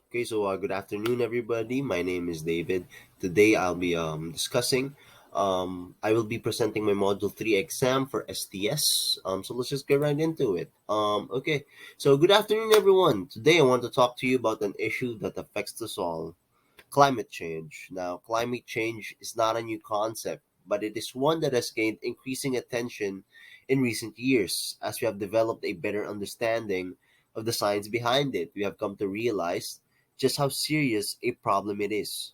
Good afternoon, everybody. My name is David. Today, I'll be discussing. I will be presenting my Module 3 exam for STS. So let's just get right into it. Good afternoon, everyone. Today, I want to talk to you about an issue that affects us all: climate change. Now, climate change is not a new concept, but it is one that has gained increasing attention in recent years. As we have developed a better understanding of the science behind it, we have come to realize just how serious a problem it is.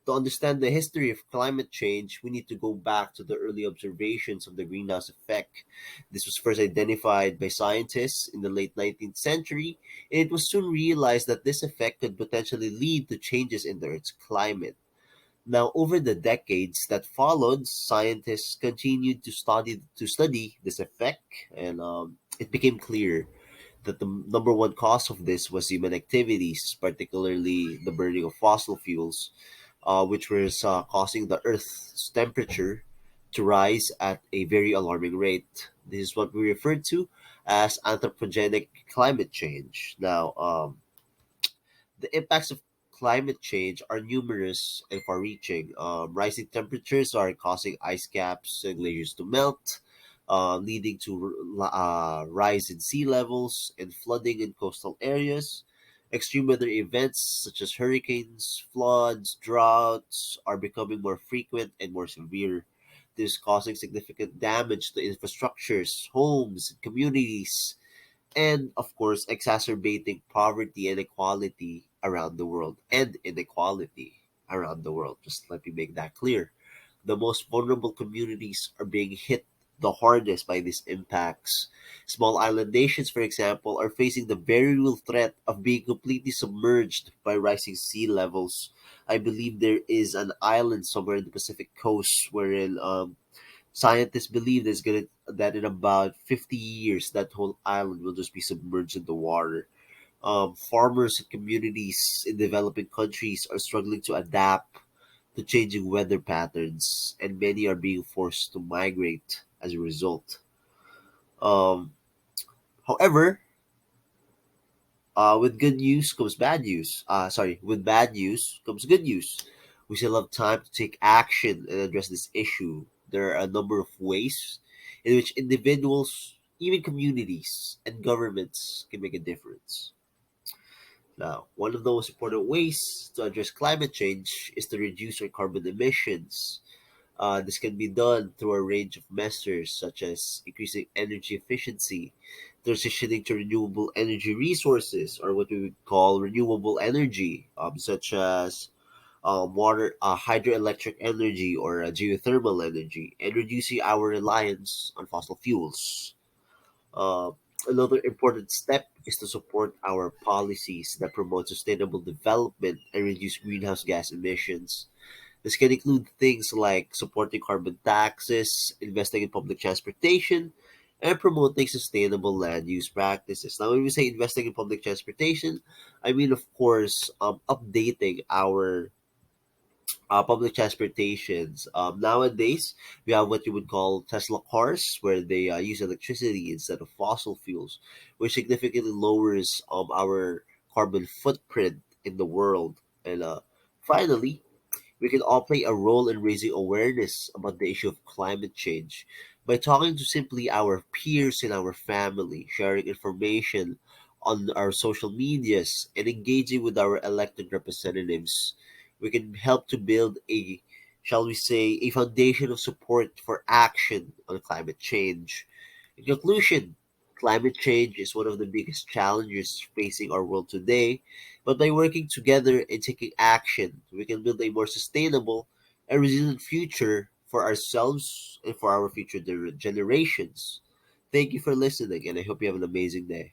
To understand the history of climate change, we need to go back to the early observations of the greenhouse effect. This was first identified by scientists in the late 19th century, and it was soon realized that this effect could potentially lead to changes in the Earth's climate. Now, over the decades that followed, scientists continued to study this effect, and it became clear that the number one cause of this was human activities, particularly the burning of fossil fuels, which was causing the Earth's temperature to rise at a very alarming rate. This is what we refer to as anthropogenic climate change. The impacts of climate change are numerous and far reaching. Rising temperatures are causing ice caps and glaciers to melt, leading to rise in sea levels and flooding in coastal areas. Extreme weather events such as hurricanes, floods, droughts are becoming more frequent and more severe. This is causing significant damage to infrastructures, homes, and communities, and of course exacerbating poverty and inequality around the world just let me make that clear. The most vulnerable communities are being hit the hardest by these impacts. Small island nations, for example, are facing the very real threat of being completely submerged by rising sea levels. I believe there is an island somewhere in the Pacific coast wherein scientists believe that in about 50 years, that whole island will just be submerged in the water. Farmers and communities in developing countries are struggling to adapt to changing weather patterns, and many are being forced to migrate as a result. Um, However, with bad news comes good news. We still have time to take action and address this issue. There are a number of ways in which individuals, even communities, and governments can make a difference. Now, one of the most important ways to address climate change is to reduce our carbon emissions. This can be done through a range of measures such as increasing energy efficiency, transitioning to renewable energy resources, or what we would call renewable energy, such as hydroelectric energy or geothermal energy, and reducing our reliance on fossil fuels. Uh, Another important step is to support our policies that promote sustainable development and reduce greenhouse gas emissions. This can include things like supporting carbon taxes, investing in public transportation, and promoting sustainable land use practices. Now, when we say investing in public transportation, I mean, of course, updating our public transportations. Nowadays, we have what you would call Tesla cars, where they use electricity instead of fossil fuels, which significantly lowers our carbon footprint in the world. And finally, we can all play a role in raising awareness about the issue of climate change by talking to simply our peers in our family, sharing information on our social medias, and engaging with our elected representatives. We can help to build shall we say, a foundation of support for action on climate change. In conclusion, climate change is one of the biggest challenges facing our world today, but by working together and taking action, we can build a more sustainable and resilient future for ourselves and for our future generations. Thank you for listening, and I hope you have an amazing day.